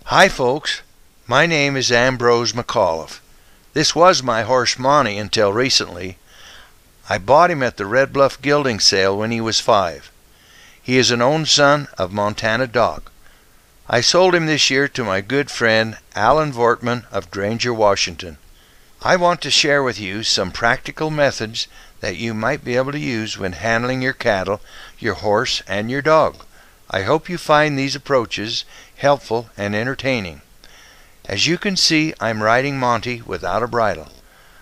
Hi folks, my name is Ambrose McAuliffe. This was my horse Monty until recently. I bought him at the Red Bluff gelding sale when he was 5. He is an own son of Montana Doc. I sold him this year to my good friend Alan Vortman of Granger, Washington. I want to share with you some practical methods that you might be able to use when handling your cattle, your horse, and your dog. I hope you find these approaches helpful and entertaining. As you can see, I'm riding Monty without a bridle.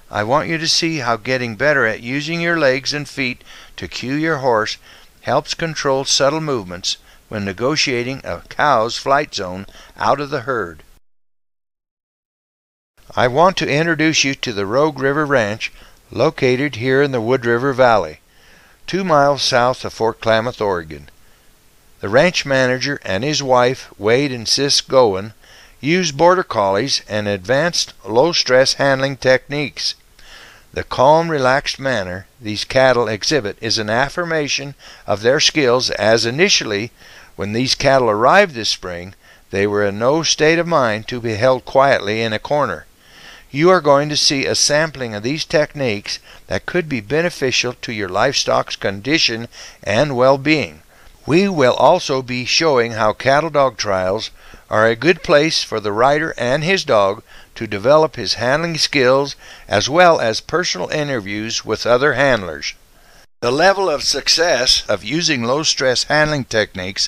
I want you to see how getting better at using your legs and feet to cue your horse helps control subtle movements when negotiating a cow's flight zone out of the herd. I want to introduce you to the Rogue River Ranch, located here in the Wood River Valley, 2 miles south of Fort Klamath, Oregon. The ranch manager and his wife, Wade and Sis Gowen, use border collies and advanced low-stress handling techniques. The calm, relaxed manner these cattle exhibit is an affirmation of their skills, as initially, when these cattle arrived this spring, they were in no state of mind to be held quietly in a corner. You are going to see a sampling of these techniques that could be beneficial to your livestock's condition and well-being. We will also be showing how cattle dog trials are a good place for the rider and his dog to develop his handling skills, as well as personal interviews with other handlers. The level of success of using low-stress handling techniques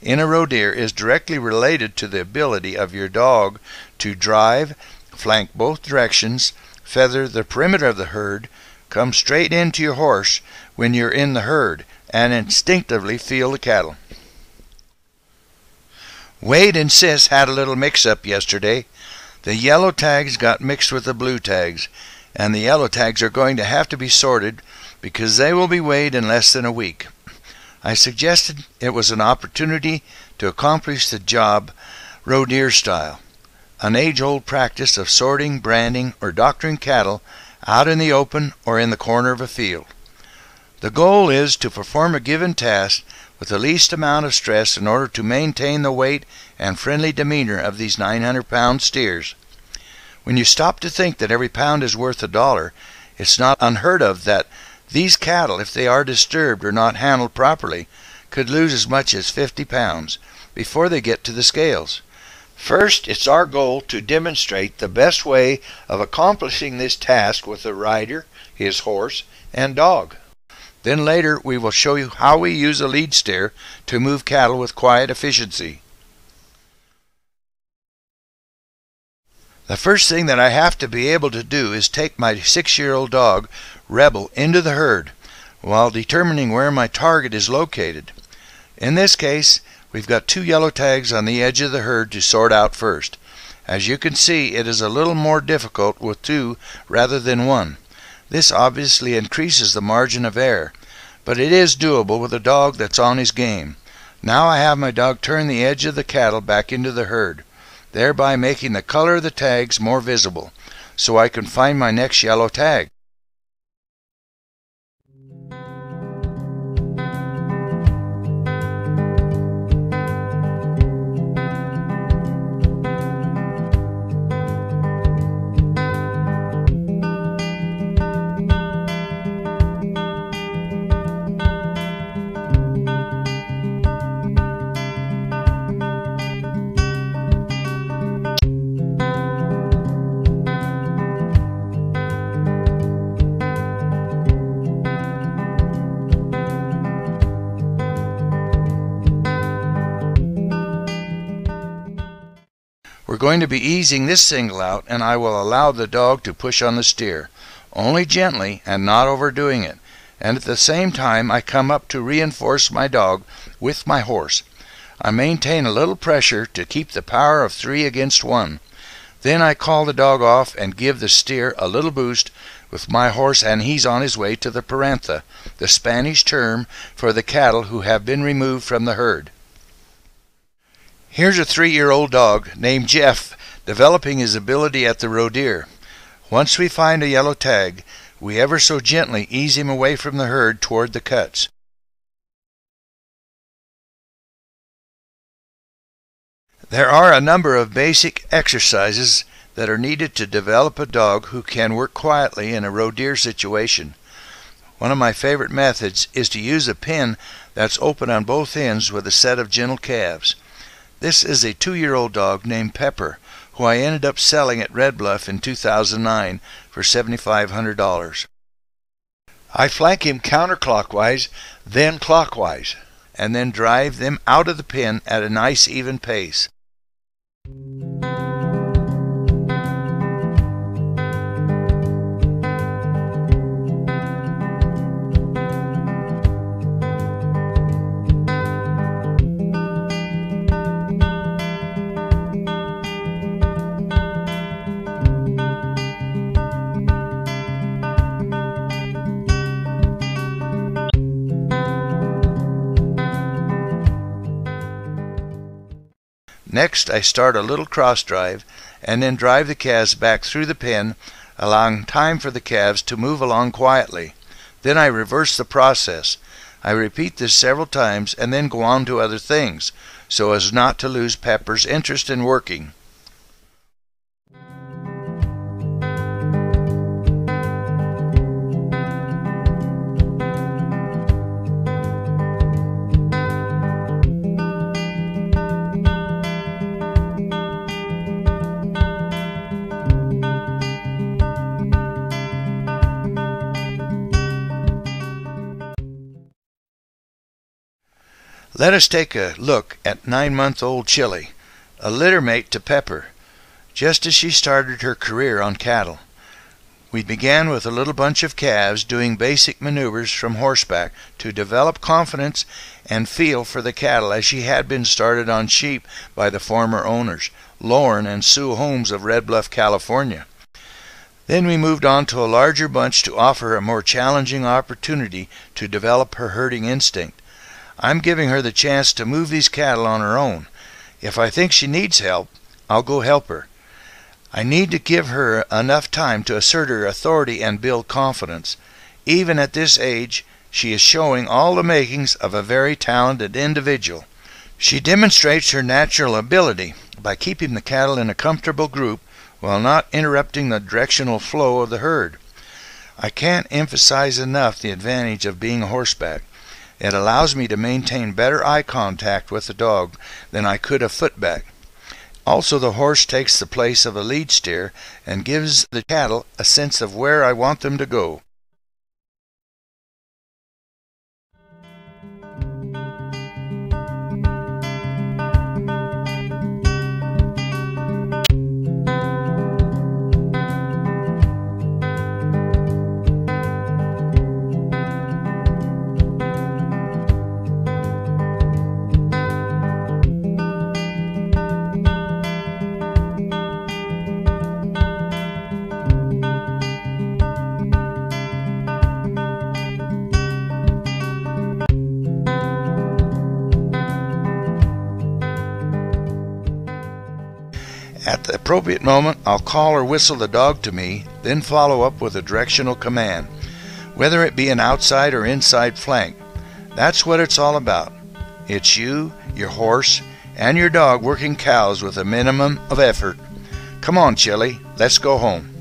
in a roe deer is directly related to the ability of your dog to drive, flank both directions, feather the perimeter of the herd, come straight into your horse when you're in the herd, and instinctively feel the cattle. Wade and Sis had a little mix-up yesterday. The yellow tags got mixed with the blue tags, and the yellow tags are going to have to be sorted because they will be weighed in less than a week. I suggested it was an opportunity to accomplish the job roe deer style, an age-old practice of sorting, branding, or doctoring cattle out in the open or in the corner of a field. The goal is to perform a given task with the least amount of stress in order to maintain the weight and friendly demeanor of these 900-pound steers. When you stop to think that every pound is worth $1, it's not unheard of that these cattle, if they are disturbed or not handled properly, could lose as much as 50 pounds before they get to the scales. First, it's our goal to demonstrate the best way of accomplishing this task with the rider, his horse, and dog. Then later we will show you how we use a lead steer to move cattle with quiet efficiency. The first thing that I have to be able to do is take my 6-year-old dog, Rebel, into the herd while determining where my target is located. In this case, we've got 2 yellow tags on the edge of the herd to sort out first. As you can see, it is a little more difficult with 2 rather than 1. This obviously increases the margin of error, but it is doable with a dog that's on his game. Now I have my dog turn the edge of the cattle back into the herd, thereby making the color of the tags more visible, so I can find my next yellow tag. We're going to be easing this single out, and I will allow the dog to push on the steer, only gently and not overdoing it, and at the same time I come up to reinforce my dog with my horse. I maintain a little pressure to keep the power of 3 against 1. Then I call the dog off and give the steer a little boost with my horse, and he's on his way to the parantha, the Spanish term for the cattle who have been removed from the herd. Here's a 3-year-old dog named Jeff developing his ability at the roe deer. Once we find a yellow tag, we ever so gently ease him away from the herd toward the cuts. There are a number of basic exercises that are needed to develop a dog who can work quietly in a roe deer situation. One of my favorite methods is to use a pen that's open on both ends with a set of gentle calves. This is a 2-year-old dog named Pepper, who I ended up selling at Red Bluff in 2009 for $7,500. I flank him counterclockwise, then clockwise, and then drive them out of the pen at a nice even pace. Next, I start a little cross drive and then drive the calves back through the pen, allowing time for the calves to move along quietly. Then I reverse the process. I repeat this several times and then go on to other things, so as not to lose Pepper's interest in working. Let us take a look at 9-month-old Chili, a litter mate to Pepper, just as she started her career on cattle. We began with a little bunch of calves doing basic maneuvers from horseback to develop confidence and feel for the cattle, as she had been started on sheep by the former owners, Lauren and Sue Holmes of Red Bluff, California. Then we moved on to a larger bunch to offer her a more challenging opportunity to develop her herding instinct. I'm giving her the chance to move these cattle on her own. If I think she needs help, I'll go help her. I need to give her enough time to assert her authority and build confidence. Even at this age, she is showing all the makings of a very talented individual. She demonstrates her natural ability by keeping the cattle in a comfortable group while not interrupting the directional flow of the herd. I can't emphasize enough the advantage of being a horseback. It allows me to maintain better eye contact with the dog than I could a footback. Also, the horse takes the place of a lead steer and gives the cattle a sense of where I want them to go. At the appropriate moment, I'll call or whistle the dog to me, then follow up with a directional command, whether it be an outside or inside flank. That's what it's all about. It's you, your horse, and your dog working cows with a minimum of effort. Come on, Chili, let's go home.